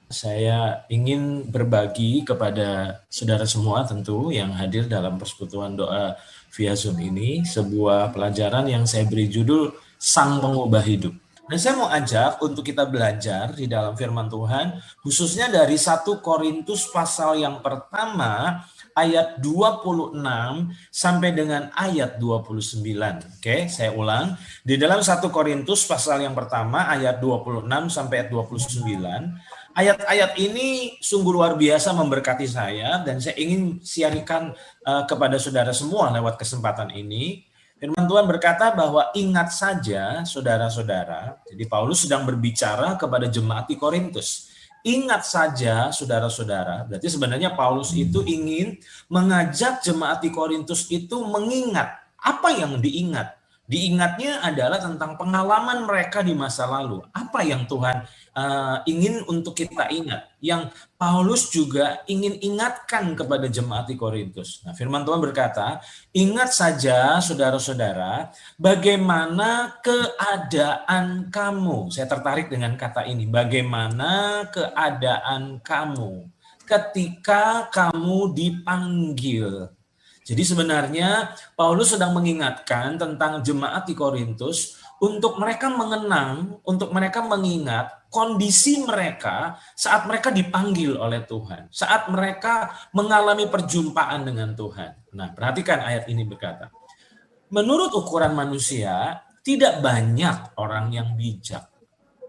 Saya ingin berbagi kepada saudara semua tentu yang hadir dalam persekutuan doa via Zoom ini sebuah pelajaran yang saya beri judul Sang Pengubah Hidup. Dan saya mau ajak untuk kita belajar di dalam firman Tuhan, khususnya dari 1 Korintus pasal yang pertama, ayat 26 sampai dengan ayat 29. Oke, saya ulang. Di dalam 1 Korintus pasal yang pertama, ayat 26 sampai ayat 29, ayat-ayat ini sungguh luar biasa memberkati saya dan saya ingin siarkan kepada saudara semua lewat kesempatan ini. Firman Tuhan berkata bahwa ingat saja saudara-saudara, jadi Paulus sedang berbicara kepada jemaat di Korintus. Ingat saja saudara-saudara, berarti sebenarnya Paulus itu ingin mengajak jemaat di Korintus itu mengingat apa yang diingat. Diingatnya adalah tentang pengalaman mereka di masa lalu. Apa yang Tuhan ingin untuk kita ingat. Yang Paulus juga ingin ingatkan kepada jemaat di Korintus. Nah, firman Tuhan berkata, ingat saja saudara-saudara, bagaimana keadaan kamu. Saya tertarik dengan kata ini. Bagaimana keadaan kamu ketika kamu dipanggil. Jadi sebenarnya Paulus sedang mengingatkan tentang jemaat di Korintus untuk mereka mengenang, untuk mereka mengingat kondisi mereka saat mereka dipanggil oleh Tuhan, saat mereka mengalami perjumpaan dengan Tuhan. Nah, perhatikan ayat ini berkata, menurut ukuran manusia, tidak banyak orang yang bijak.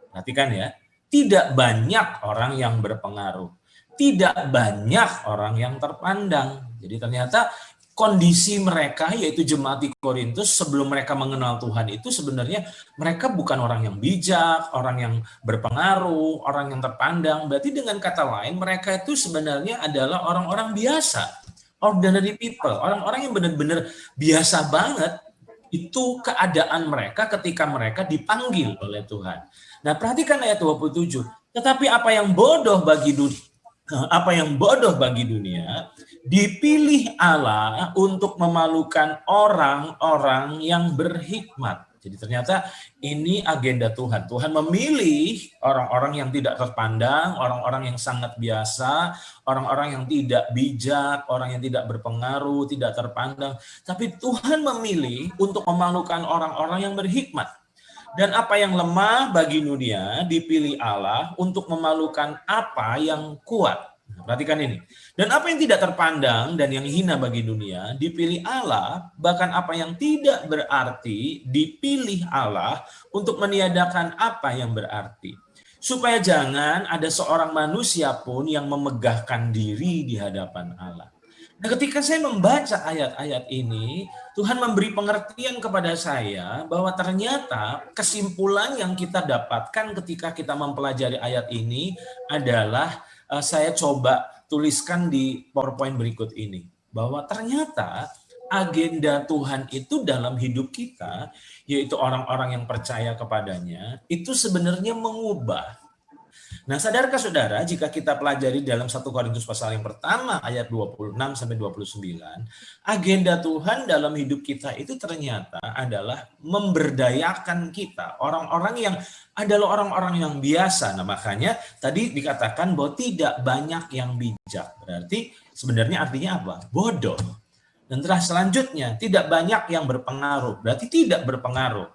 Perhatikan ya, tidak banyak orang yang berpengaruh, tidak banyak orang yang terpandang. Jadi ternyata kondisi mereka, yaitu jemaat di Korintus sebelum mereka mengenal Tuhan itu sebenarnya mereka bukan orang yang bijak, orang yang berpengaruh, orang yang terpandang. Berarti dengan kata lain mereka itu sebenarnya adalah orang-orang biasa, ordinary people, orang-orang yang benar-benar biasa banget. Itu keadaan mereka ketika mereka dipanggil oleh Tuhan. Nah, perhatikan ayat 27. Tetapi apa yang bodoh bagi dunia, dipilih Allah untuk memalukan orang-orang yang berhikmat. Jadi ternyata ini agenda Tuhan. Tuhan memilih orang-orang yang tidak terpandang, orang-orang yang sangat biasa, orang-orang yang tidak bijak, orang yang tidak berpengaruh, tidak terpandang. Tapi Tuhan memilih untuk memalukan orang-orang yang berhikmat. Dan apa yang lemah bagi dunia dipilih Allah untuk memalukan apa yang kuat. Perhatikan ini. Dan apa yang tidak terpandang dan yang hina bagi dunia dipilih Allah, bahkan apa yang tidak berarti dipilih Allah untuk meniadakan apa yang berarti. Supaya jangan ada seorang manusia pun yang memegahkan diri di hadapan Allah. Nah, ketika saya membaca ayat-ayat ini, Tuhan memberi pengertian kepada saya bahwa ternyata kesimpulan yang kita dapatkan ketika kita mempelajari ayat ini adalah saya coba tuliskan di PowerPoint berikut ini. Bahwa ternyata agenda Tuhan itu dalam hidup kita, yaitu orang-orang yang percaya kepadanya, itu sebenarnya mengubah. Nah, sadarkah saudara, jika kita pelajari dalam 1 Korintus pasal yang pertama ayat 26 sampai 29, agenda Tuhan dalam hidup kita itu ternyata adalah memberdayakan kita, orang-orang yang adalah orang-orang yang biasa. Nah, makanya tadi dikatakan bahwa tidak banyak yang bijak. Berarti sebenarnya artinya apa? Bodoh. Dan terus selanjutnya, tidak banyak yang berpengaruh. Berarti tidak berpengaruh.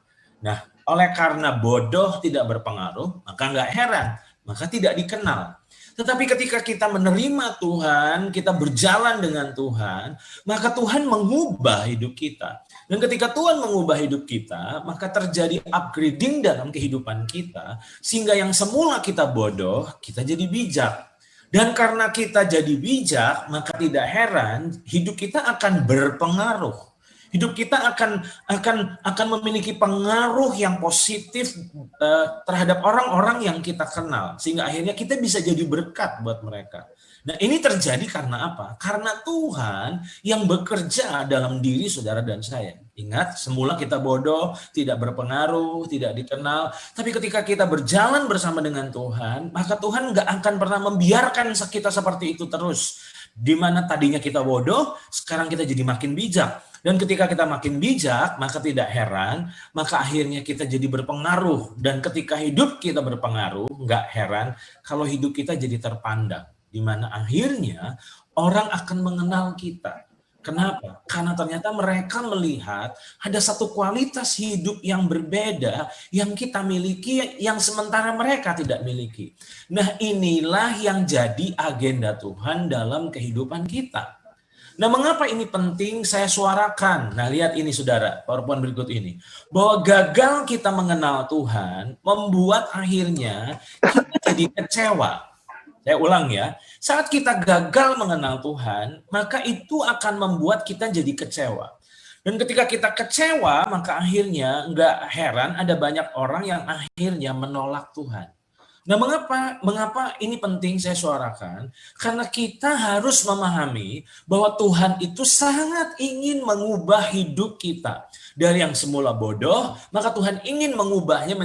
Nah, oleh karena bodoh tidak berpengaruh, maka nggak heran maka tidak dikenal. Tetapi ketika kita menerima Tuhan, kita berjalan dengan Tuhan, maka Tuhan mengubah hidup kita. Dan ketika Tuhan mengubah hidup kita, maka terjadi upgrading dalam kehidupan kita, sehingga yang semula kita bodoh, kita jadi bijak. Dan karena kita jadi bijak, maka tidak heran hidup kita akan berpengaruh. Hidup kita akan memiliki pengaruh yang positif terhadap orang-orang yang kita kenal. Sehingga akhirnya kita bisa jadi berkat buat mereka. Nah, ini terjadi karena apa? Karena Tuhan yang bekerja dalam diri saudara dan saya. Ingat, semula kita bodoh, tidak berpengaruh, tidak dikenal. Tapi ketika kita berjalan bersama dengan Tuhan, maka Tuhan nggak akan pernah membiarkan kita seperti itu terus. Di mana tadinya kita bodoh, sekarang kita jadi makin bijak. Dan ketika kita makin bijak, maka tidak heran, maka akhirnya kita jadi berpengaruh. Dan ketika hidup kita berpengaruh, nggak heran kalau hidup kita jadi terpandang. Di mana akhirnya orang akan mengenal kita. Kenapa? Karena ternyata mereka melihat ada satu kualitas hidup yang berbeda yang kita miliki, yang sementara mereka tidak miliki. Nah, inilah yang jadi agenda Tuhan dalam kehidupan kita. Nah, mengapa ini penting saya suarakan? Nah, lihat ini saudara, PowerPoint berikut ini. Bahwa gagal kita mengenal Tuhan membuat akhirnya kita jadi kecewa. Saya ulang ya, saat kita gagal mengenal Tuhan, maka itu akan membuat kita jadi kecewa. Dan ketika kita kecewa, maka akhirnya nggak heran ada banyak orang yang akhirnya menolak Tuhan. Nah, mengapa ini penting saya suarakan? Karena kita harus memahami bahwa Tuhan itu sangat ingin mengubah hidup kita. Dari yang semula bodoh, maka Tuhan ingin mengubahnya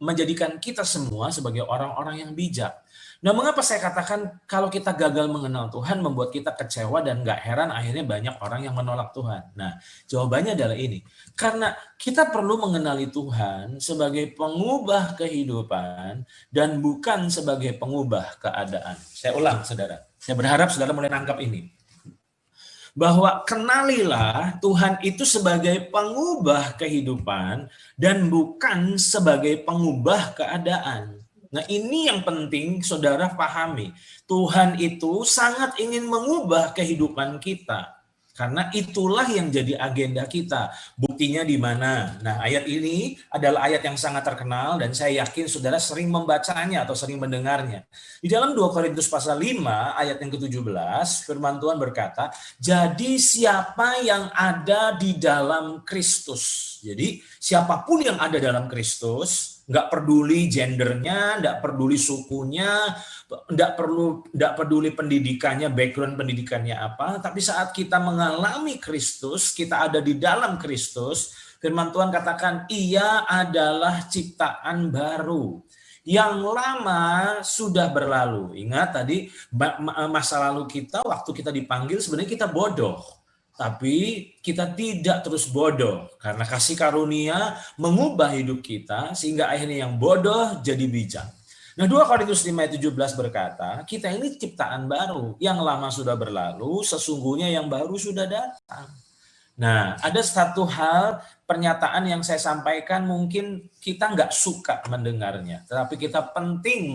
menjadikan kita semua sebagai orang-orang yang bijak. Nah, mengapa saya katakan kalau kita gagal mengenal Tuhan membuat kita kecewa dan gak heran akhirnya banyak orang yang menolak Tuhan. Nah, jawabannya adalah ini. Karena kita perlu mengenali Tuhan sebagai pengubah kehidupan dan bukan sebagai pengubah keadaan. Saya ulang, saudara. Saya berharap saudara mulai nangkap ini. Bahwa kenalilah Tuhan itu sebagai pengubah kehidupan dan bukan sebagai pengubah keadaan. Nah, ini yang penting saudara pahami. Tuhan itu sangat ingin mengubah kehidupan kita. Karena itulah yang jadi agenda kita. Buktinya di mana? Nah, ayat ini adalah ayat yang sangat terkenal dan saya yakin saudara sering membacanya atau sering mendengarnya. Di dalam 2 Korintus pasal 5 ayat yang ke-17, firman Tuhan berkata, "Jadi siapa yang ada di dalam Kristus." Jadi siapapun yang ada dalam Kristus, nggak peduli gendernya, nggak peduli sukunya, nggak peduli pendidikannya, background pendidikannya apa, tapi saat kita mengalami Kristus, kita ada di dalam Kristus, firman Tuhan katakan, ia adalah ciptaan baru. Yang lama sudah berlalu. Ingat tadi masa lalu kita, waktu kita dipanggil sebenarnya kita bodoh. Tapi kita tidak terus bodoh karena kasih karunia mengubah hidup kita sehingga akhirnya yang bodoh jadi bijak. Nah, 2 Korintus 5:17 berkata, kita ini ciptaan baru, yang lama sudah berlalu, sesungguhnya yang baru sudah datang. Nah, ada satu hal pernyataan yang saya sampaikan mungkin kita nggak suka mendengarnya, tetapi kita penting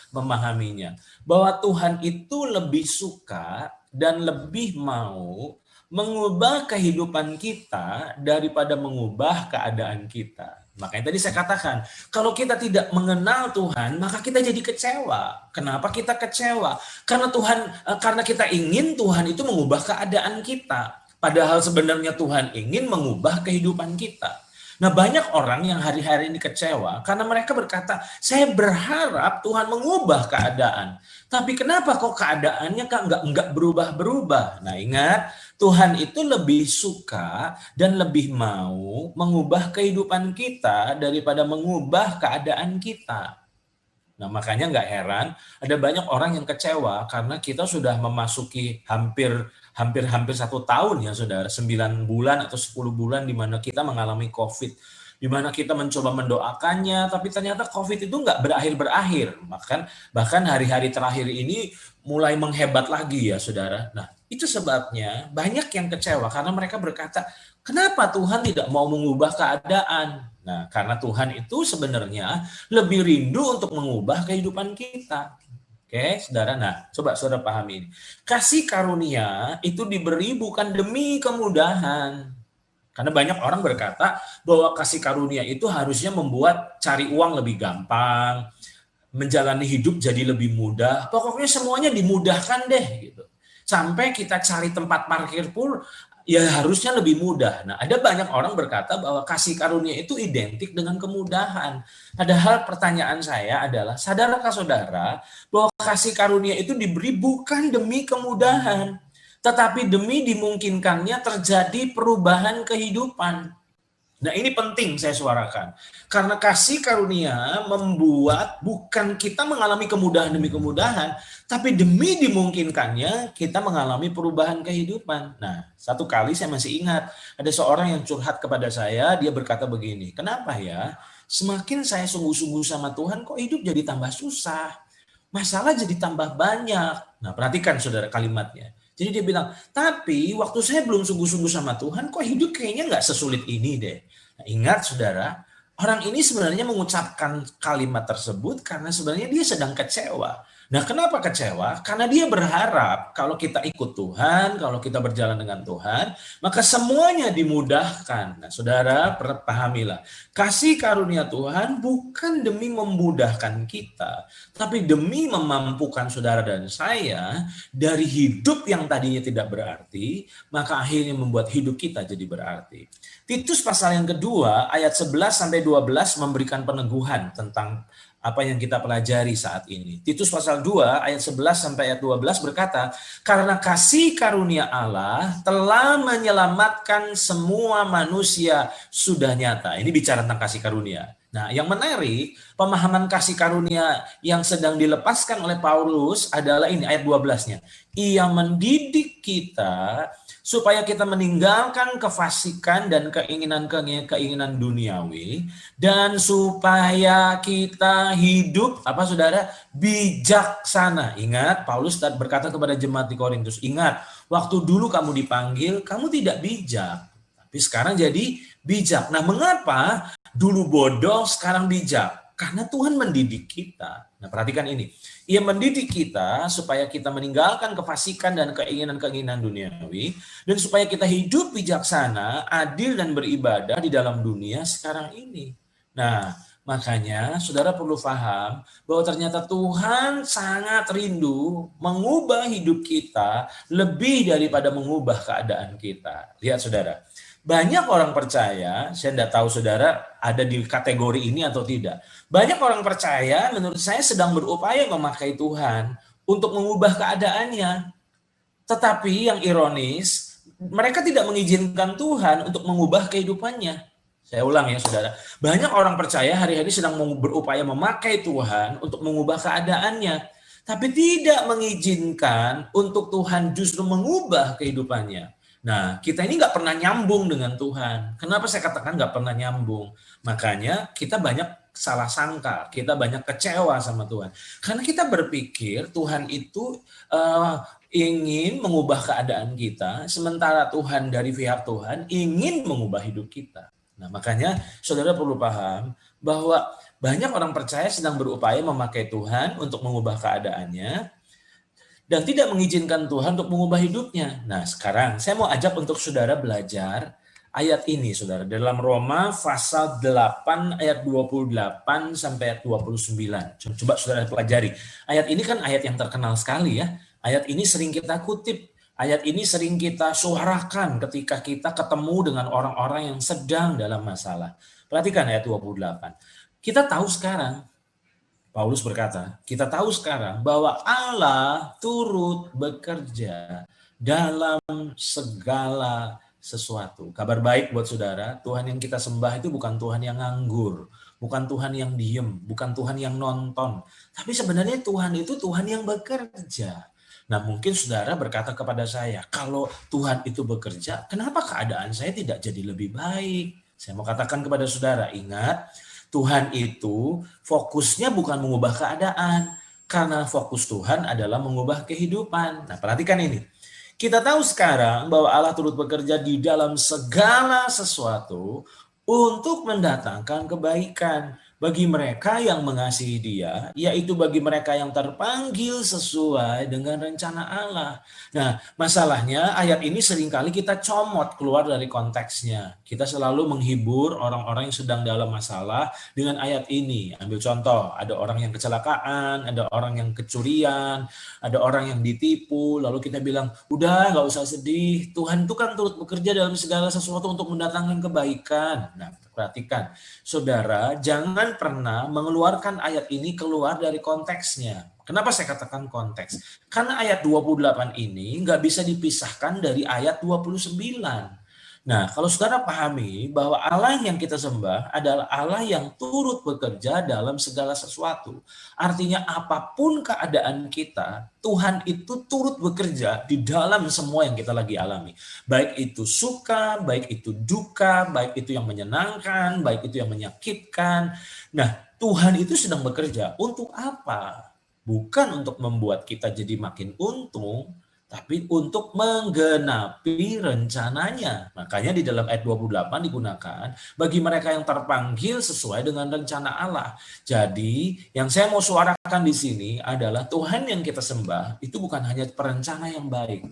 memahaminya. Bahwa Tuhan itu lebih suka dan lebih mau mengubah kehidupan kita daripada mengubah keadaan kita. Makanya tadi saya katakan, kalau kita tidak mengenal Tuhan, maka kita jadi kecewa. Kenapa kita kecewa? Karena kita ingin Tuhan itu mengubah keadaan kita. Padahal sebenarnya Tuhan ingin mengubah kehidupan kita. Nah, banyak orang yang hari-hari ini kecewa karena mereka berkata, saya berharap Tuhan mengubah keadaan. Tapi kenapa kok keadaannya nggak berubah-berubah? Nah, ingat, Tuhan itu lebih suka dan lebih mau mengubah kehidupan kita daripada mengubah keadaan kita. Nah, makanya nggak heran ada banyak orang yang kecewa karena kita sudah memasuki hampir 1 tahun ya saudara, 9 bulan atau 10 bulan di mana kita mengalami COVID, di mana kita mencoba mendoakannya, tapi ternyata COVID itu nggak berakhir. Bahkan hari-hari terakhir ini mulai menghebat lagi ya saudara. Nah, itu sebabnya banyak yang kecewa karena mereka berkata, kenapa Tuhan tidak mau mengubah keadaan? Nah, karena Tuhan itu sebenarnya lebih rindu untuk mengubah kehidupan kita. Oke, saudara. Nah, coba saudara pahami ini. Kasih karunia itu diberi bukan demi kemudahan. Karena banyak orang berkata bahwa kasih karunia itu harusnya membuat cari uang lebih gampang, menjalani hidup jadi lebih mudah. Pokoknya semuanya dimudahkan deh gitu. Sampai kita cari tempat parkir pun ya harusnya lebih mudah. Nah, ada banyak orang berkata bahwa kasih karunia itu identik dengan kemudahan. Padahal pertanyaan saya adalah, sadarkah saudara bahwa kasih karunia itu diberi bukan demi kemudahan, tetapi demi dimungkinkannya terjadi perubahan kehidupan. Nah ini penting saya suarakan. Karena kasih karunia membuat bukan kita mengalami kemudahan demi kemudahan, tapi demi dimungkinkannya kita mengalami perubahan kehidupan. Nah satu kali saya masih ingat, ada seorang yang curhat kepada saya, dia berkata begini, kenapa ya semakin saya sungguh-sungguh sama Tuhan kok hidup jadi tambah susah, masalah jadi tambah banyak. Nah perhatikan saudara kalimatnya. Jadi dia bilang, tapi waktu saya belum sungguh-sungguh sama Tuhan, kok hidup kayaknya nggak sesulit ini deh. Nah, ingat saudara, orang ini sebenarnya mengucapkan kalimat tersebut karena sebenarnya dia sedang kecewa. Nah kenapa kecewa? Karena dia berharap kalau kita ikut Tuhan, kalau kita berjalan dengan Tuhan, maka semuanya dimudahkan. Nah saudara, pahamilah, kasih karunia Tuhan bukan demi memudahkan kita, tapi demi memampukan saudara dan saya dari hidup yang tadinya tidak berarti, maka akhirnya membuat hidup kita jadi berarti. Titus pasal yang kedua ayat 11 sampai 12 memberikan peneguhan tentang apa yang kita pelajari saat ini. Titus pasal 2 ayat 11 sampai ayat 12 berkata, karena kasih karunia Allah telah menyelamatkan semua manusia sudah nyata. Ini bicara tentang kasih karunia. Nah, yang menarik, pemahaman kasih karunia yang sedang dilepaskan oleh Paulus adalah ini ayat 12-nya. Ia mendidik kita supaya kita meninggalkan kefasikan dan keinginan duniawi, dan supaya kita hidup apa saudara bijaksana. Ingat, Paulus berkata kepada jemaat di Korintus, ingat waktu dulu kamu dipanggil kamu tidak bijak, tapi sekarang jadi bijak. Nah mengapa dulu bodoh sekarang bijak? Karena Tuhan mendidik kita. Nah perhatikan ini, Ia mendidik kita supaya kita meninggalkan kefasikan dan keinginan duniawi, dan supaya kita hidup bijaksana, adil dan beribadah di dalam dunia sekarang ini. Nah makanya saudara perlu paham bahwa ternyata Tuhan sangat rindu mengubah hidup kita lebih daripada mengubah keadaan kita. Lihat saudara, banyak orang percaya, saya tidak tahu saudara ada di kategori ini atau tidak. Banyak orang percaya menurut saya sedang berupaya memakai Tuhan untuk mengubah keadaannya. Tetapi yang ironis, mereka tidak mengizinkan Tuhan untuk mengubah kehidupannya. Saya ulang ya saudara. Banyak orang percaya hari-hari sedang berupaya memakai Tuhan untuk mengubah keadaannya. Tapi tidak mengizinkan untuk Tuhan justru mengubah kehidupannya. Nah, kita ini nggak pernah nyambung dengan Tuhan. Kenapa saya katakan nggak pernah nyambung? Makanya kita banyak salah sangka, kita banyak kecewa sama Tuhan. Karena kita berpikir Tuhan itu ingin mengubah keadaan kita, sementara Tuhan dari pihak Tuhan ingin mengubah hidup kita. Nah, makanya saudara perlu paham bahwa banyak orang percaya sedang berupaya memakai Tuhan untuk mengubah keadaannya, dan tidak mengizinkan Tuhan untuk mengubah hidupnya. Nah sekarang saya mau ajak untuk saudara belajar ayat ini saudara. Dalam Roma pasal 8 ayat 28 sampai ayat 29. Coba saudara pelajari. Ayat ini kan ayat yang terkenal sekali ya. Ayat ini sering kita kutip. Ayat ini sering kita suarakan ketika kita ketemu dengan orang-orang yang sedang dalam masalah. Perhatikan ayat 28. Kita tahu sekarang, Paulus berkata, kita tahu sekarang bahwa Allah turut bekerja dalam segala sesuatu. Kabar baik buat saudara, Tuhan yang kita sembah itu bukan Tuhan yang nganggur, bukan Tuhan yang diem, bukan Tuhan yang nonton. Tapi sebenarnya Tuhan itu Tuhan yang bekerja. Nah mungkin saudara berkata kepada saya, kalau Tuhan itu bekerja, kenapa keadaan saya tidak jadi lebih baik? Saya mau katakan kepada saudara, ingat, Tuhan itu fokusnya bukan mengubah keadaan, karena fokus Tuhan adalah mengubah kehidupan. Nah perhatikan ini, kita tahu sekarang bahwa Allah turut bekerja di dalam segala sesuatu untuk mendatangkan kebaikan bagi mereka yang mengasihi Dia, yaitu bagi mereka yang terpanggil sesuai dengan rencana Allah. Nah, masalahnya ayat ini seringkali kita comot keluar dari konteksnya. Kita selalu menghibur orang-orang yang sedang dalam masalah dengan ayat ini. Ambil contoh, ada orang yang kecelakaan, ada orang yang kecurian, ada orang yang ditipu, lalu kita bilang, udah nggak usah sedih, Tuhan itu kan turut bekerja dalam segala sesuatu untuk mendatangkan kebaikan. Nah, perhatikan, saudara, jangan pernah mengeluarkan ayat ini keluar dari konteksnya. Kenapa saya katakan konteks? Karena ayat 28 ini nggak bisa dipisahkan dari ayat 29. Nah, kalau saudara pahami bahwa Allah yang kita sembah adalah Allah yang turut bekerja dalam segala sesuatu. Artinya apapun keadaan kita, Tuhan itu turut bekerja di dalam semua yang kita lagi alami. Baik itu suka, baik itu duka, baik itu yang menyenangkan, baik itu yang menyakitkan. Nah, Tuhan itu sedang bekerja. Untuk apa? Bukan untuk membuat kita jadi makin untung, tapi untuk menggenapi rencananya. Makanya di dalam ayat 28 digunakan bagi mereka yang terpanggil sesuai dengan rencana Allah. Jadi yang saya mau suarakan di sini adalah Tuhan yang kita sembah itu bukan hanya perencana yang baik,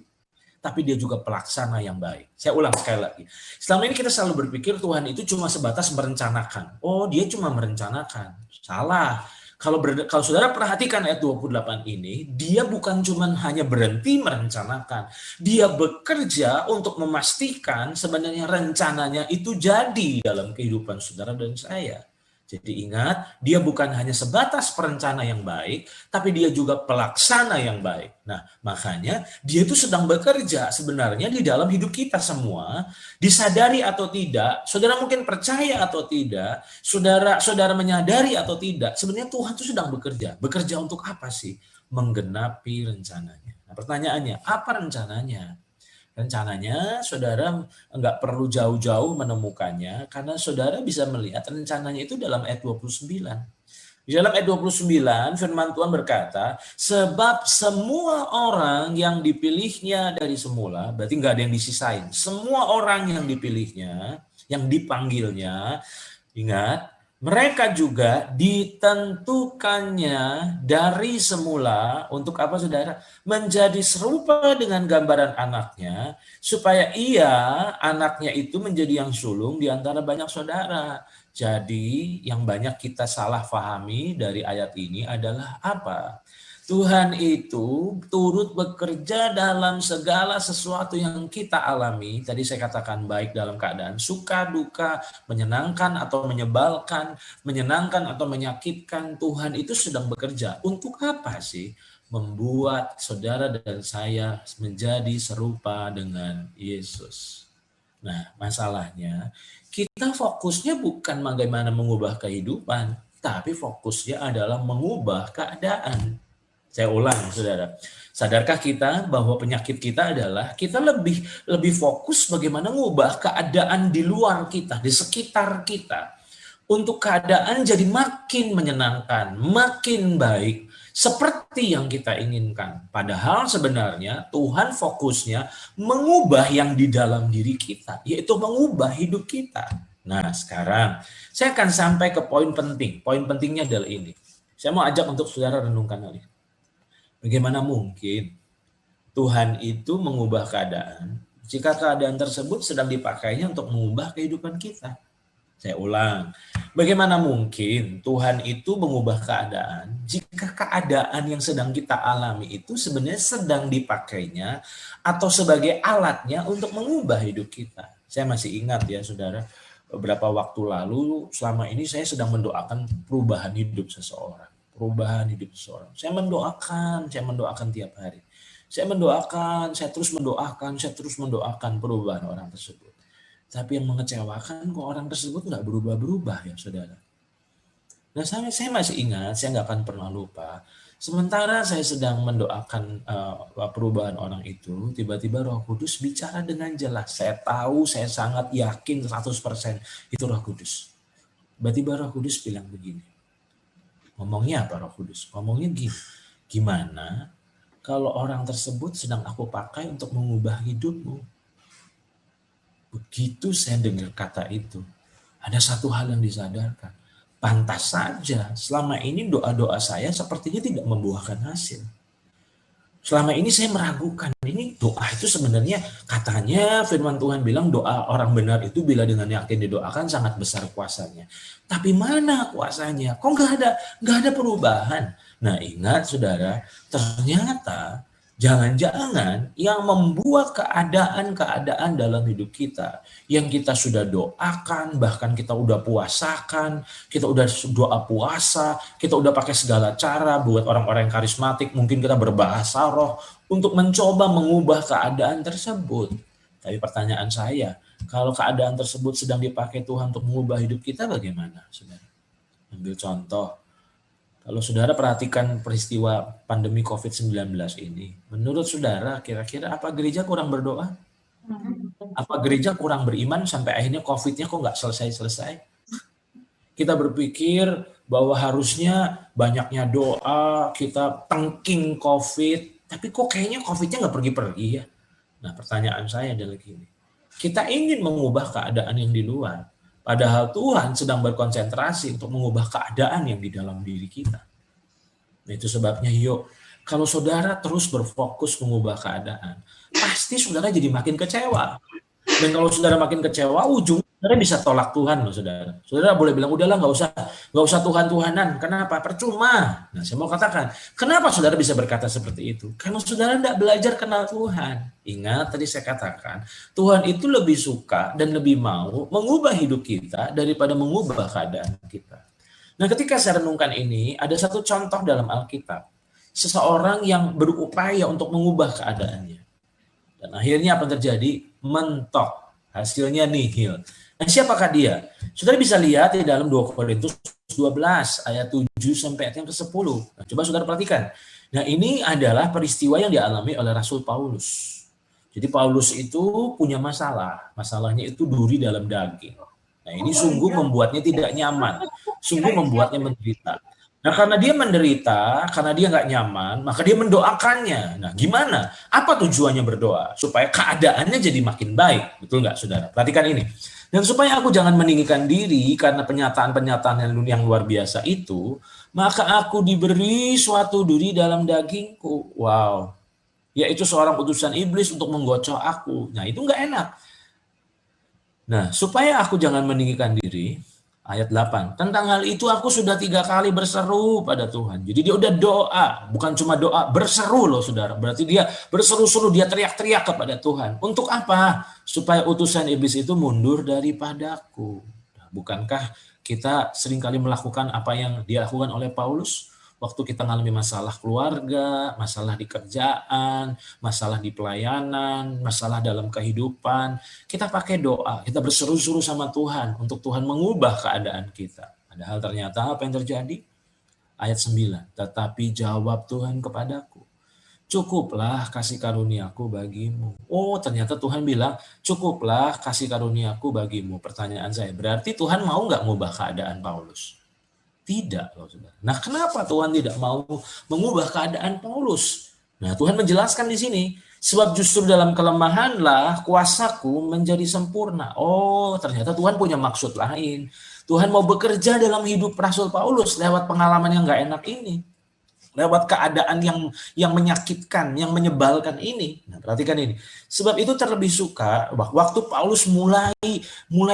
tapi dia juga pelaksana yang baik. Saya ulang sekali lagi. Selama ini kita selalu berpikir Tuhan itu cuma sebatas merencanakan. Oh, dia cuma merencanakan. Salah. Kalau saudara perhatikan ayat 28 ini, dia bukan cuma hanya berhenti merencanakan. Dia bekerja untuk memastikan sebenarnya rencananya itu jadi dalam kehidupan saudara dan saya. Jadi ingat, dia bukan hanya sebatas perencana yang baik, tapi dia juga pelaksana yang baik. Nah, makanya dia itu sedang bekerja sebenarnya di dalam hidup kita semua, disadari atau tidak, saudara mungkin percaya atau tidak, saudara menyadari atau tidak, sebenarnya Tuhan itu sedang bekerja. Bekerja untuk apa sih? Menggenapi rencananya. Nah, pertanyaannya, apa rencananya? Rencananya saudara nggak perlu jauh-jauh menemukannya karena saudara bisa melihat rencananya itu dalam ayat 29. Di dalam ayat 29 firman Tuhan berkata, sebab semua orang yang dipilihnya dari semula, berarti nggak ada yang disisain. Semua orang yang dipilihnya, yang dipanggilnya, ingat, mereka juga ditentukannya dari semula untuk apa saudara? Menjadi serupa dengan gambaran anaknya, supaya anaknya itu menjadi yang sulung di antara banyak saudara. Jadi yang banyak kita salah pahami dari ayat ini adalah apa? Tuhan itu turut bekerja dalam segala sesuatu yang kita alami. Tadi saya katakan baik dalam keadaan suka, duka, menyenangkan atau menyebalkan, menyenangkan atau menyakitkan. Tuhan itu sedang bekerja. Untuk apa sih? Membuat saudara dan saya menjadi serupa dengan Yesus. Nah, masalahnya kita fokusnya bukan bagaimana mengubah kehidupan, tapi fokusnya adalah mengubah keadaan. Saya ulang, saudara. Sadarkah kita bahwa penyakit kita adalah kita lebih fokus bagaimana mengubah keadaan di luar kita, di sekitar kita, untuk keadaan jadi makin menyenangkan, makin baik, seperti yang kita inginkan. Padahal sebenarnya Tuhan fokusnya mengubah yang di dalam diri kita, yaitu mengubah hidup kita. Nah, sekarang saya akan sampai ke poin penting. Poin pentingnya adalah ini. Saya mau ajak untuk saudara renungkan hal ini. Bagaimana mungkin Tuhan itu mengubah keadaan jika keadaan tersebut sedang dipakainya untuk mengubah kehidupan kita? Saya ulang, bagaimana mungkin Tuhan itu mengubah keadaan jika keadaan yang sedang kita alami itu sebenarnya sedang dipakainya atau sebagai alatnya untuk mengubah hidup kita? Saya masih ingat ya saudara, beberapa waktu lalu selama ini saya sedang mendoakan perubahan hidup seseorang. Perubahan hidup seseorang. Saya mendoakan tiap hari. Saya terus mendoakan perubahan orang tersebut. Tapi yang mengecewakan kok orang tersebut nggak berubah-berubah ya saudara. Nah saya masih ingat, saya nggak akan pernah lupa. Sementara saya sedang mendoakan perubahan orang itu, tiba-tiba Roh Kudus bicara dengan jelas. Saya tahu, saya sangat yakin 100% itu Roh Kudus. Tiba-tiba Roh Kudus bilang begini. Ngomongnya apa Roh Kudus? Ngomongnya gini, gimana kalau orang tersebut sedang aku pakai untuk mengubah hidupmu? Begitu saya dengar kata itu, ada satu hal yang disadarkan. Pantas saja selama ini doa-doa saya sepertinya tidak membuahkan hasil. Selama ini saya meragukan, ini doa itu sebenarnya katanya firman Tuhan bilang doa orang benar itu bila dengan yakin didoakan sangat besar kuasanya. Tapi mana kuasanya? Kok nggak ada perubahan? Nah ingat saudara, ternyata jangan-jangan yang membuat keadaan-keadaan dalam hidup kita yang kita sudah doakan, bahkan kita udah puasakan, kita udah doa puasa, kita udah pakai segala cara buat orang-orang yang karismatik, mungkin kita berbahasa roh untuk mencoba mengubah keadaan tersebut. Tapi pertanyaan saya, kalau keadaan tersebut sedang dipakai Tuhan untuk mengubah hidup kita, bagaimana, saudara? Ambil contoh, kalau saudara perhatikan peristiwa pandemi COVID-19 ini, menurut saudara kira-kira apa gereja kurang berdoa? Apa gereja kurang beriman sampai akhirnya COVID-nya kok nggak selesai-selesai? Kita berpikir bahwa harusnya banyaknya doa, kita tangking COVID, tapi kok kayaknya COVID-nya nggak pergi-pergi ya? Nah, pertanyaan saya adalah gini. Kita ingin mengubah keadaan yang di luar, padahal Tuhan sedang berkonsentrasi untuk mengubah keadaan yang di dalam diri kita. Nah, itu sebabnya yuk, kalau saudara terus berfokus mengubah keadaan, pasti saudara jadi makin kecewa. Dan kalau saudara makin kecewa, ujungnya saudara bisa tolak Tuhan loh, saudara. Saudara boleh bilang, udahlah nggak usah Tuhan-Tuhanan. Kenapa? Percuma. Nah, saya mau katakan, kenapa saudara bisa berkata seperti itu? Karena saudara tidak belajar kenal Tuhan. Ingat tadi saya katakan, Tuhan itu lebih suka dan lebih mau mengubah hidup kita daripada mengubah keadaan kita. Nah, ketika saya renungkan ini, ada satu contoh dalam Alkitab. Seseorang yang berupaya untuk mengubah keadaannya. Dan akhirnya apa yang terjadi? Mentok. Hasilnya nihil. Nah, siapakah dia? Saudara bisa lihat di dalam 2 Korintus 12 ayat 7 sampai ayat yang ke-10. Nah, coba saudara perhatikan. Nah, ini adalah peristiwa yang dialami oleh Rasul Paulus. Jadi Paulus itu punya masalah. Masalahnya itu duri dalam daging. Nah, ini sungguh membuatnya tidak nyaman. Sungguh membuatnya menderita. Nah, karena dia menderita, karena dia nggak nyaman, maka dia mendoakannya. Nah, gimana? Apa tujuannya berdoa? Supaya keadaannya jadi makin baik. Betul nggak, saudara? Perhatikan ini. Dan supaya aku jangan meninggikan diri karena penyataan-penyataan yang luar biasa itu, maka aku diberi suatu duri dalam dagingku. Wow. Yaitu seorang utusan iblis untuk menggocok aku. Nah, itu nggak enak. Nah, supaya aku jangan meninggikan diri, ayat 8. Tentang hal itu aku sudah 3 kali berseru pada Tuhan. Jadi dia udah doa, bukan cuma doa, berseru loh saudara. Berarti dia berseru-seru, dia teriak-teriak kepada Tuhan. Untuk apa? Supaya utusan iblis itu mundur daripadaku. Nah, bukankah kita seringkali melakukan apa yang dilakukan oleh Paulus? Waktu kita mengalami masalah keluarga, masalah di kerjaan, masalah di pelayanan, masalah dalam kehidupan, kita pakai doa, kita berseru-seru sama Tuhan untuk Tuhan mengubah keadaan kita. Padahal ternyata apa yang terjadi? Ayat 9, tetapi jawab Tuhan kepadaku, cukuplah kasih karuniaku bagimu. Oh, ternyata Tuhan bilang, cukuplah kasih karuniaku bagimu. Pertanyaan saya, berarti Tuhan mau nggak mengubah keadaan Paulus? Tidak, loh, saudara. Nah, kenapa Tuhan tidak mau mengubah keadaan Paulus? Nah, Tuhan menjelaskan di sini, sebab justru dalam kelemahanlah kuasaku menjadi sempurna. Oh, ternyata Tuhan punya maksud lain. Tuhan mau bekerja dalam hidup Rasul Paulus lewat pengalaman yang gak enak ini. Lewat keadaan yang menyakitkan, yang menyebalkan ini. Nah, perhatikan ini. Sebab itu terlebih suka waktu Paulus mulai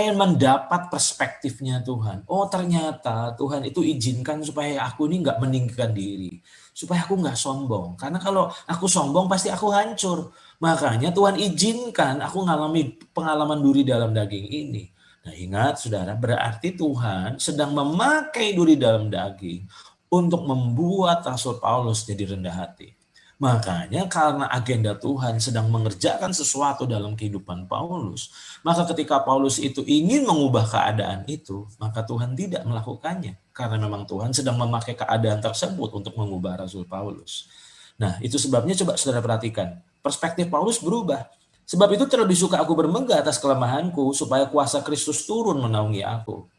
mendapat perspektifnya Tuhan. Oh, ternyata Tuhan itu izinkan supaya aku ini nggak meninggikan diri. Supaya aku nggak sombong. Karena kalau aku sombong pasti aku hancur. Makanya Tuhan izinkan aku ngalami pengalaman duri dalam daging ini. Nah, ingat saudara, berarti Tuhan sedang memakai duri dalam daging untuk membuat Rasul Paulus jadi rendah hati. Makanya karena agenda Tuhan sedang mengerjakan sesuatu dalam kehidupan Paulus, maka ketika Paulus itu ingin mengubah keadaan itu, maka Tuhan tidak melakukannya. Karena memang Tuhan sedang memakai keadaan tersebut untuk mengubah Rasul Paulus. Nah, itu sebabnya coba saudara perhatikan, perspektif Paulus berubah. Sebab itu terlebih suka aku bermegah atas kelemahanku, supaya kuasa Kristus turun menaungi aku.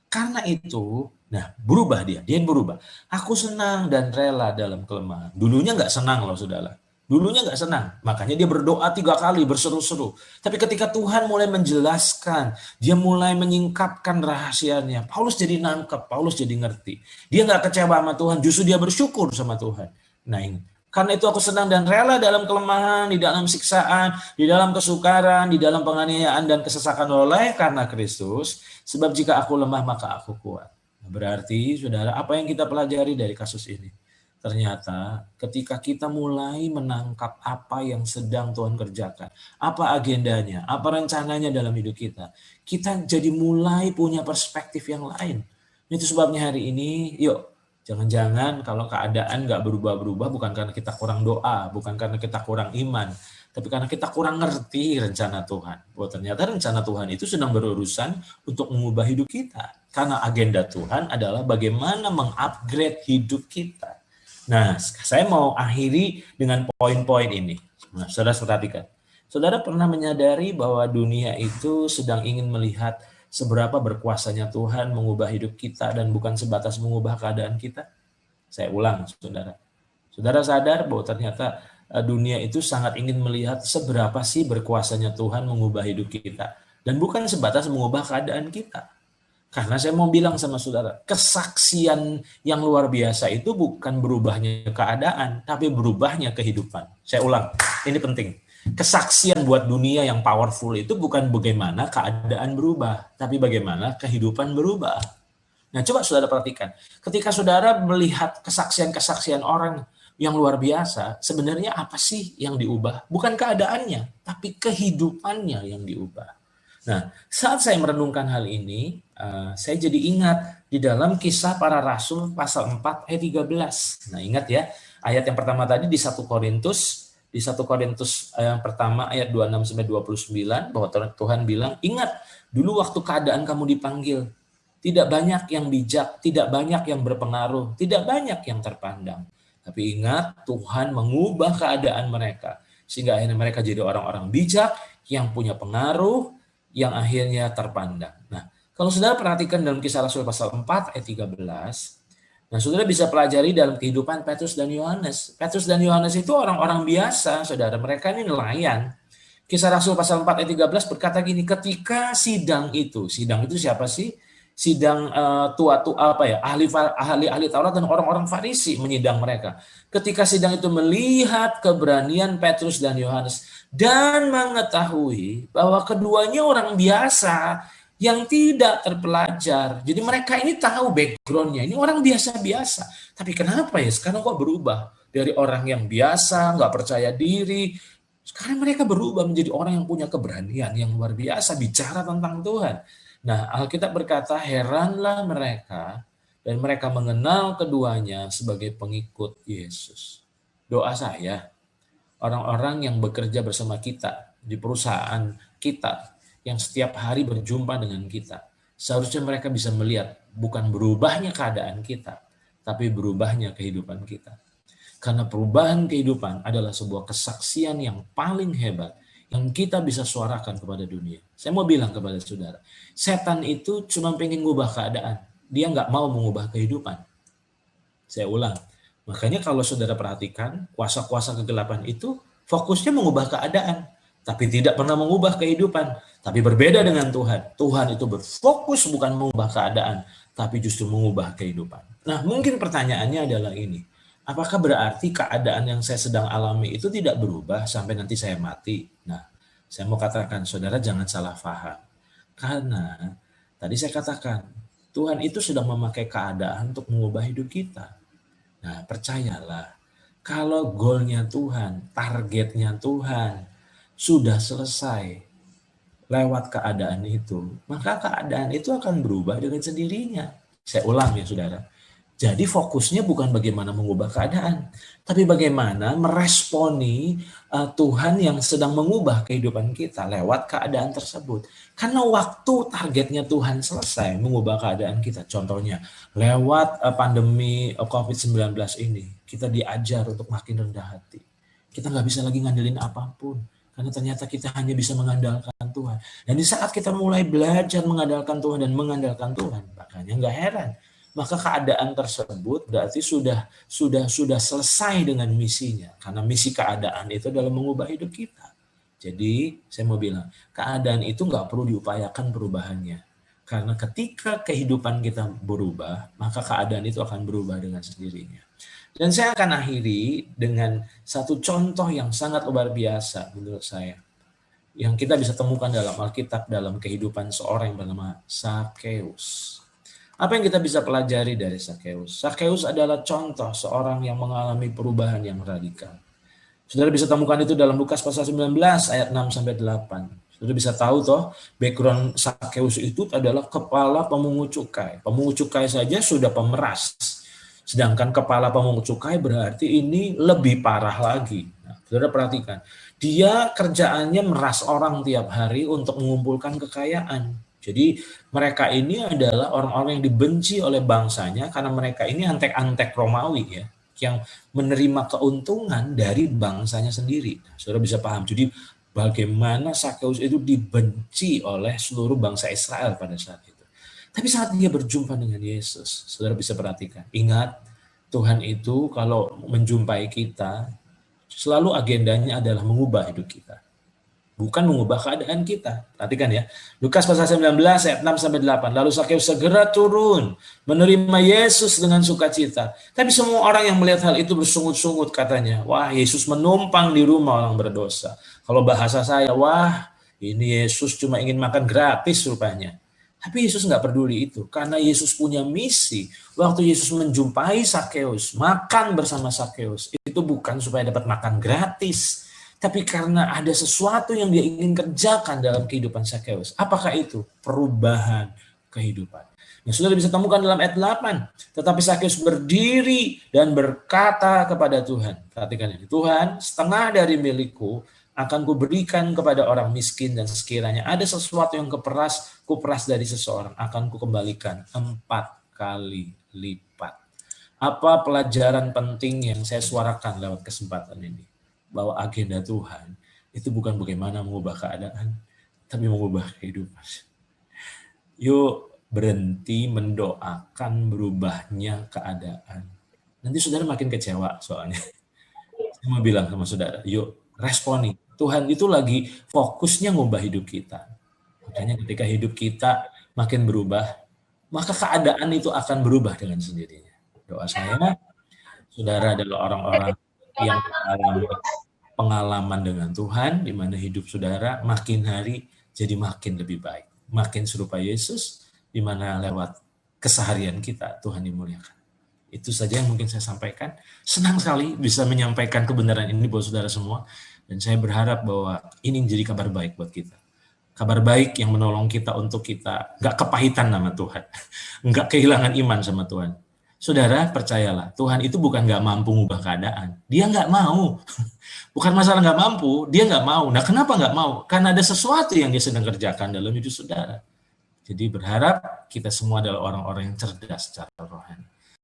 Karena itu, nah berubah dia berubah. Aku senang dan rela dalam kelemahan. Dulunya nggak senang loh saudara. Dulunya nggak senang. Makanya dia berdoa 3 kali berseru-seru. Tapi ketika Tuhan mulai menjelaskan, dia mulai menyingkapkan rahasianya. Paulus jadi nangkep, Paulus jadi ngerti. Dia nggak kecewa sama Tuhan, justru dia bersyukur sama Tuhan. Nah ini. Karena itu aku senang dan rela dalam kelemahan, di dalam siksaan, di dalam kesukaran, di dalam penganiayaan dan kesesakan oleh karena Kristus. Sebab jika aku lemah maka aku kuat. Berarti saudara, apa yang kita pelajari dari kasus ini? Ternyata ketika kita mulai menangkap apa yang sedang Tuhan kerjakan, apa agendanya, apa rencananya dalam hidup kita, kita jadi mulai punya perspektif yang lain. Itu sebabnya hari ini, yuk Jangan-jangan kalau keadaan nggak berubah-berubah bukan karena kita kurang doa, bukan karena kita kurang iman, tapi karena kita kurang ngerti rencana Tuhan. Bahwa ternyata rencana Tuhan itu sedang berurusan untuk mengubah hidup kita. Karena agenda Tuhan adalah bagaimana mengupgrade hidup kita. Nah, saya mau akhiri dengan poin-poin ini. Nah, saudara perhatikan. Saudara pernah menyadari bahwa dunia itu sedang ingin melihat seberapa berkuasanya Tuhan mengubah hidup kita dan bukan sebatas mengubah keadaan kita? Saya ulang, saudara. Saudara sadar bahwa ternyata dunia itu sangat ingin melihat seberapa sih berkuasanya Tuhan mengubah hidup kita. Dan bukan sebatas mengubah keadaan kita. Karena saya mau bilang sama saudara, kesaksian yang luar biasa itu bukan berubahnya keadaan, tapi berubahnya kehidupan. Saya ulang, ini penting. Kesaksian buat dunia yang powerful itu bukan bagaimana keadaan berubah, tapi bagaimana kehidupan berubah. Nah, coba saudara perhatikan. Ketika saudara melihat kesaksian-kesaksian orang yang luar biasa, sebenarnya apa sih yang diubah? Bukan keadaannya, tapi kehidupannya yang diubah. Nah, saat saya merenungkan hal ini, saya jadi ingat di dalam Kisah Para Rasul pasal 4 ayat 13. Nah, ingat ya, ayat yang pertama tadi di 1 Korintus, yang pertama ayat 26 sampai 29 bahwa Tuhan bilang, "Ingat dulu waktu keadaan kamu dipanggil, tidak banyak yang bijak, tidak banyak yang berpengaruh, tidak banyak yang terpandang. Tapi ingat, Tuhan mengubah keadaan mereka sehingga akhirnya mereka jadi orang-orang bijak yang punya pengaruh, yang akhirnya terpandang." Nah, kalau saudara perhatikan dalam Kisah Rasul pasal 4 ayat 13, nah saudara bisa pelajari dalam kehidupan Petrus dan Yohanes. Petrus dan Yohanes itu orang-orang biasa, saudara. Mereka ini nelayan. Kisah Rasul pasal 4 ayat 13 berkata gini, ketika sidang itu siapa sih? Sidang tua-tua ahli Taurat dan orang-orang Farisi menyidang mereka. Ketika sidang itu melihat keberanian Petrus dan Yohanes dan mengetahui bahwa keduanya orang biasa yang tidak terpelajar. Jadi mereka ini tahu backgroundnya, ini orang biasa-biasa. Tapi kenapa ya sekarang kok berubah? Dari orang yang biasa, nggak percaya diri, sekarang mereka berubah menjadi orang yang punya keberanian yang luar biasa bicara tentang Tuhan. Nah, Alkitab berkata, heranlah mereka dan mereka mengenal keduanya sebagai pengikut Yesus. Doa saya, orang-orang yang bekerja bersama kita di perusahaan kita, yang setiap hari berjumpa dengan kita, seharusnya mereka bisa melihat bukan berubahnya keadaan kita, tapi berubahnya kehidupan kita. Karena perubahan kehidupan adalah sebuah kesaksian yang paling hebat yang kita bisa suarakan kepada dunia. Saya mau bilang kepada saudara, setan itu cuma pengen ngubah keadaan, dia nggak mau mengubah kehidupan. Saya ulang, makanya kalau saudara perhatikan, kuasa-kuasa kegelapan itu fokusnya mengubah keadaan, tapi tidak pernah mengubah kehidupan. Tapi berbeda dengan Tuhan. Tuhan itu berfokus bukan mengubah keadaan, tapi justru mengubah kehidupan. Nah, mungkin pertanyaannya adalah ini. Apakah berarti keadaan yang saya sedang alami itu tidak berubah sampai nanti saya mati? Nah, saya mau katakan, saudara jangan salah paham. Karena tadi saya katakan, Tuhan itu sedang memakai keadaan untuk mengubah hidup kita. Nah, percayalah, kalau goalnya Tuhan, targetnya Tuhan sudah selesai lewat keadaan itu, maka keadaan itu akan berubah dengan sendirinya. Saya ulang ya saudara. Jadi fokusnya bukan bagaimana mengubah keadaan, tapi bagaimana meresponi Tuhan yang sedang mengubah kehidupan kita lewat keadaan tersebut. Karena waktu targetnya Tuhan selesai mengubah keadaan kita. Contohnya, lewat pandemi COVID-19 ini, kita diajar untuk makin rendah hati. Kita nggak bisa lagi ngandelin apapun. Karena ternyata kita hanya bisa mengandalkan Tuhan. Dan di saat kita mulai belajar mengandalkan Tuhan dan mengandalkan Tuhan, makanya nggak heran. Maka keadaan tersebut berarti sudah selesai dengan misinya. Karena misi keadaan itu adalah mengubah hidup kita. Jadi saya mau bilang, keadaan itu nggak perlu diupayakan perubahannya. Karena ketika kehidupan kita berubah, maka keadaan itu akan berubah dengan sendirinya. Dan saya akan akhiri dengan satu contoh yang sangat luar biasa menurut saya. Yang kita bisa temukan dalam Alkitab dalam kehidupan seorang yang bernama Zakheus. Apa yang kita bisa pelajari dari Zakheus? Zakheus adalah contoh seorang yang mengalami perubahan yang radikal. Saudara bisa temukan itu dalam Lukas pasal 19 ayat 6 sampai 8. Saudara bisa tahu toh, background Zakheus itu adalah kepala pemungut cukai. Pemungut cukai saja sudah pemeras. Sedangkan kepala pemungut cukai berarti ini lebih parah lagi. Nah, saudara perhatikan, dia kerjaannya meras orang tiap hari untuk mengumpulkan kekayaan. Jadi mereka ini adalah orang-orang yang dibenci oleh bangsanya karena mereka ini antek-antek Romawi ya, yang menerima keuntungan dari bangsanya sendiri. Nah, saudara bisa paham. Jadi bagaimana Sakeus itu dibenci oleh seluruh bangsa Israel pada saat itu. Tapi saat dia berjumpa dengan Yesus, saudara bisa perhatikan. Ingat, Tuhan itu kalau menjumpai kita, selalu agendanya adalah mengubah hidup kita. Bukan mengubah keadaan kita. Perhatikan ya. Lukas pasal 19 ayat 6 sampai 8. Lalu Sakeus segera turun menerima Yesus dengan sukacita. Tapi semua orang yang melihat hal itu bersungut-sungut katanya, wah Yesus menumpang di rumah orang berdosa. Kalau bahasa saya, wah ini Yesus cuma ingin makan gratis rupanya. Tapi Yesus nggak peduli itu, karena Yesus punya misi. Waktu Yesus menjumpai Sakeus, makan bersama Sakeus, itu bukan supaya dapat makan gratis, tapi karena ada sesuatu yang dia ingin kerjakan dalam kehidupan Sakeus. Apakah itu? Perubahan kehidupan. Nah, saudara bisa temukan dalam ayat 8. Tetapi Sakeus berdiri dan berkata kepada Tuhan. Perhatikan ini, Tuhan, setengah dari milikku akan kuberikan kepada orang miskin, dan sekiranya ada sesuatu yang kuperas dari seseorang, akan kukembalikan 4 kali lipat. Apa pelajaran penting yang saya suarakan lewat kesempatan ini? Bahwa agenda Tuhan itu bukan bagaimana mengubah keadaan, tapi mengubah kehidupan. Yuk berhenti mendoakan berubahnya keadaan. Nanti saudara makin kecewa soalnya. Saya mau bilang sama saudara, yuk responi. Tuhan itu lagi fokusnya ngubah hidup kita. Makanya ketika hidup kita makin berubah, maka keadaan itu akan berubah dengan sendirinya. Doa saya, saudara adalah orang-orang yang mengalami pengalaman dengan Tuhan, di mana hidup saudara makin hari jadi makin lebih baik. Makin serupa Yesus, di mana lewat keseharian kita Tuhan dimuliakan. Itu saja yang mungkin saya sampaikan. Senang sekali bisa menyampaikan kebenaran ini buat saudara semua. Dan saya berharap bahwa ini menjadi kabar baik buat kita. Kabar baik yang menolong kita untuk kita nggak kepahitan nama Tuhan. Nggak kehilangan iman sama Tuhan. Saudara, percayalah, Tuhan itu bukan nggak mampu mengubah keadaan. Dia nggak mau. Bukan masalah nggak mampu, dia nggak mau. Nah, kenapa nggak mau? Karena ada sesuatu yang dia sedang kerjakan dalam hidup saudara. Jadi berharap kita semua adalah orang-orang yang cerdas secara rohani.